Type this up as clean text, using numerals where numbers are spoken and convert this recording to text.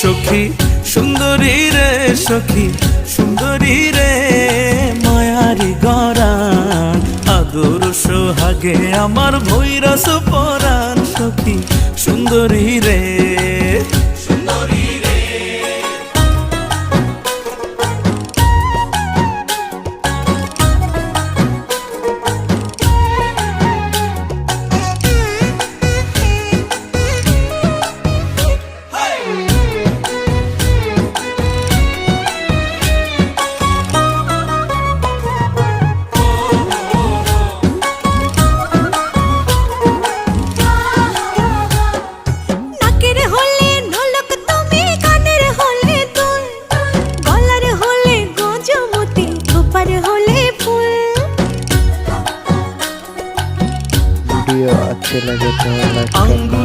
সখী সুন্দরী রে, সখী সুন্দরী রে, মায়ারি গরান আদর সোহাগে আমার ভৈরস পরাণ, সখী সুন্দরী রে। वीडियो अच्छे लगे तो लाइक करना।